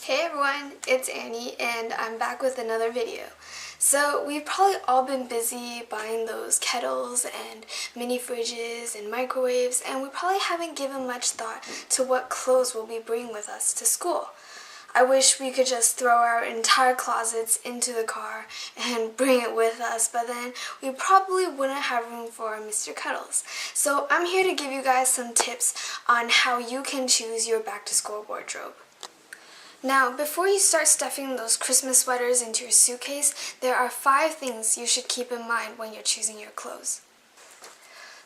Hey everyone, it's Annie and I'm back with another video. So we've probably all been busy buying those kettles and mini fridges and microwaves, and we probably haven't given much thought to what clothes we'll be bringing with us to school. I wish we could just throw our entire closets into the car and bring it with us, but then we probably wouldn't have room for Mr. Cuddles. So I'm here to give you guys some tips on how you can choose your back-to-school wardrobe. Now, before you start stuffing those Christmas sweaters into your suitcase, there are 5 things you should keep in mind when you're choosing your clothes.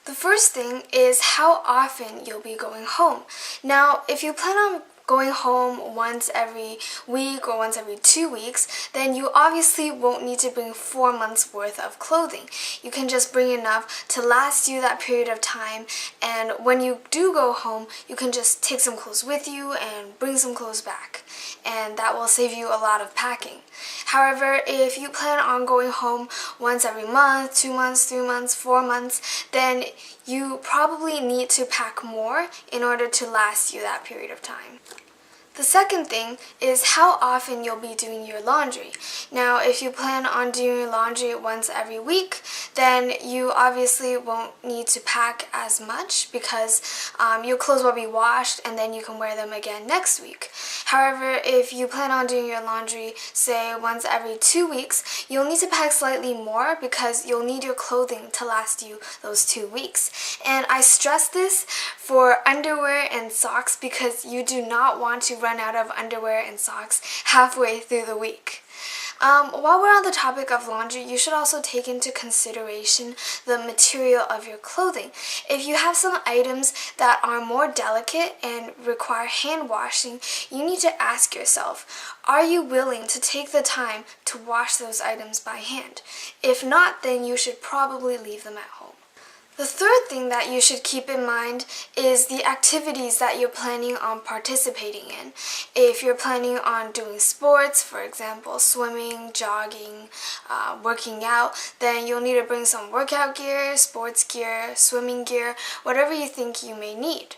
The first thing is how often you'll be going home. Now, if you plan on going home once every week or once every 2 weeks, then you obviously won't need to bring 4 months worth of clothing. You can just bring enough to last you that period of time, and when you do go home, you can just take some clothes with you and bring some clothes back, and that will save you a lot of packing. However, if you plan on going home once every month, 2 months, 3 months, 4 months, then you probably need to pack more in order to last you that period of time. The second thing is how often you'll be doing your laundry. Now, if you plan on doing your laundry once every week, then you obviously won't need to pack as much because your clothes will be washed and then you can wear them again next week. However, if you plan on doing your laundry, say, once every 2 weeks, you'll need to pack slightly more because you'll need your clothing to last you those 2 weeks. And I stress this for underwear and socks because you do not want to run out of underwear and socks halfway through the week. While we're on the topic of laundry, you should also take into consideration the material of your clothing. If you have some items that are more delicate and require hand washing, you need to ask yourself, are you willing to take the time to wash those items by hand? If not, then you should probably leave them at home. The third thing that you should keep in mind is the activities that you're planning on participating in. If you're planning on doing sports, for example, swimming, jogging, working out, then you'll need to bring some workout gear, sports gear, swimming gear, whatever you think you may need.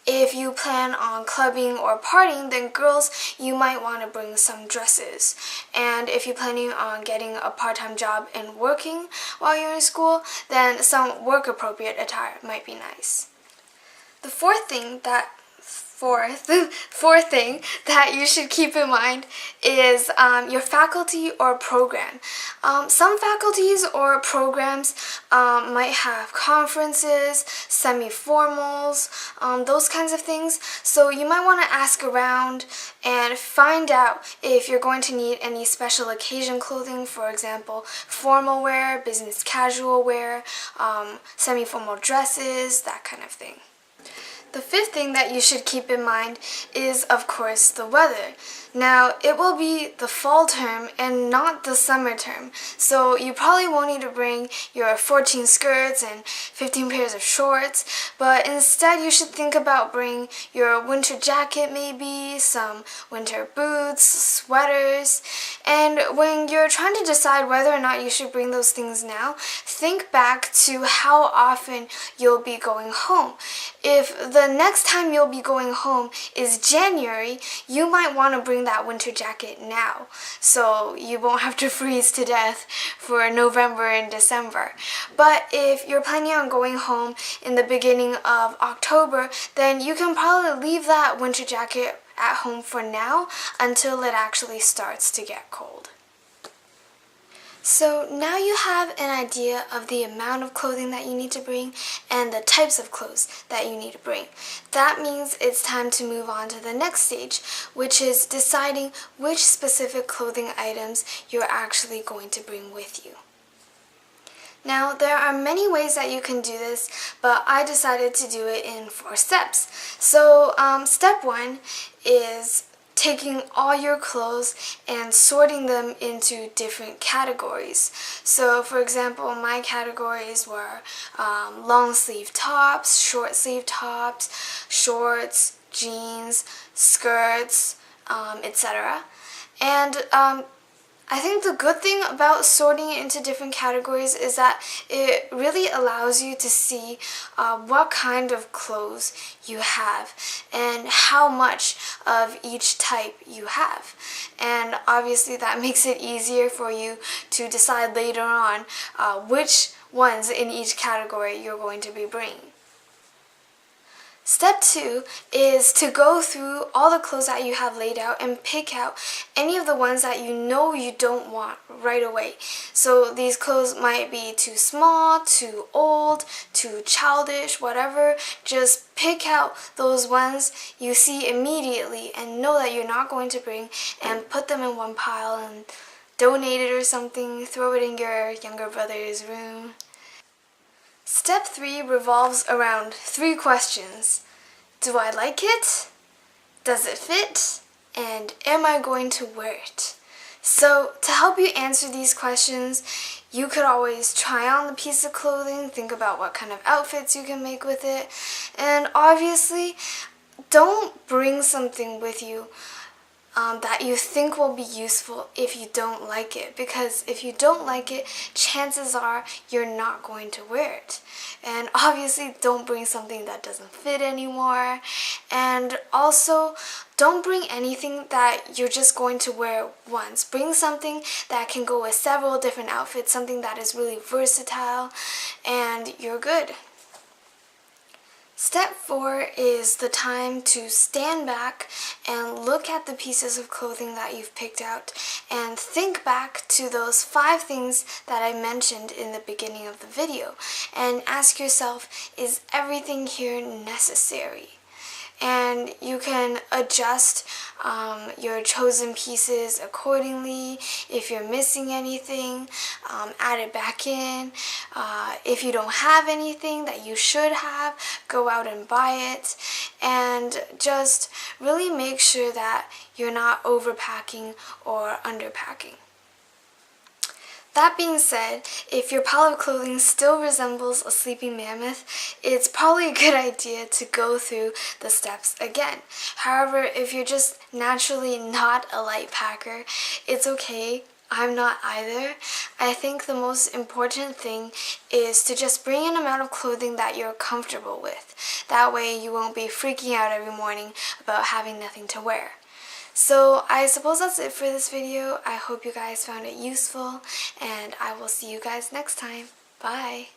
If you plan on clubbing or partying, then girls, you might want to bring some dresses. And if you're planning on getting a part-time job and working while you're in school, then some work-appropriate attire might be nice. The fourth thing that you should keep in mind is your faculty or program. Some faculties or programs might have conferences, semi-formals, those kinds of things. So you might want to ask around and find out if you're going to need any special occasion clothing, for example, formal wear, business casual wear, semi-formal dresses, that kind of thing. The fifth thing that you should keep in mind is, of course, the weather. Now, it will be the fall term and not the summer term, so you probably won't need to bring your 14 skirts and 15 pairs of shorts, but instead you should think about bringing your winter jacket maybe, some winter boots, sweaters, and when you're trying to decide whether or not you should bring those things now, think back to how often you'll be going home. If the next time you'll be going home is January, you might want to bring that winter jacket now so you won't have to freeze to death for November and December. But if you're planning on going home in the beginning of October, then you can probably leave that winter jacket at home for now until it actually starts to get cold. So now you have an idea of the amount of clothing that you need to bring and the types of clothes that you need to bring. That means it's time to move on to the next stage, which is deciding which specific clothing items you're actually going to bring with you. Now, there are many ways that you can do this, but I decided to do it in 4 steps. So, step 1 is taking all your clothes and sorting them into different categories. So, for example, my categories were long sleeve tops, short sleeve tops, shorts, jeans, skirts, etc. And I think the good thing about sorting it into different categories is that it really allows you to see what kind of clothes you have and how much of each type you have. And obviously that makes it easier for you to decide later on which ones in each category you're going to be bringing. Step 2 is to go through all the clothes that you have laid out and pick out any of the ones that you know you don't want right away. So these clothes might be too small, too old, too childish, whatever. Just pick out those ones you see immediately and know that you're not going to bring and put them in one pile and donate it or something, throw it in your younger brother's room. Step 3 revolves around 3 questions. Do I like it? Does it fit? And am I going to wear it? So to help you answer these questions, you could always try on the piece of clothing, think about what kind of outfits you can make with it, and obviously don't bring something with you that you think will be useful if you don't like it, because if you don't like it, chances are you're not going to wear it. And obviously don't bring something that doesn't fit anymore, and also don't bring anything that you're just going to wear once. Bring something that can go with several different outfits, something that is really versatile, and you're good. Step 4 is the time to stand back and look at the pieces of clothing that you've picked out and think back to those 5 things that I mentioned in the beginning of the video and ask yourself, is everything here necessary? And you can adjust your chosen pieces accordingly. If you're missing anything, add it back in. If you don't have anything that you should have, go out and buy it. And just really make sure that you're not overpacking or underpacking. That being said, if your pile of clothing still resembles a sleeping mammoth, it's probably a good idea to go through the steps again. However, if you're just naturally not a light packer, it's okay. I'm not either. I think the most important thing is to just bring an amount of clothing that you're comfortable with. That way you won't be freaking out every morning about having nothing to wear. So I suppose that's it for this video. I hope you guys found it useful, and I will see you guys next time. Bye!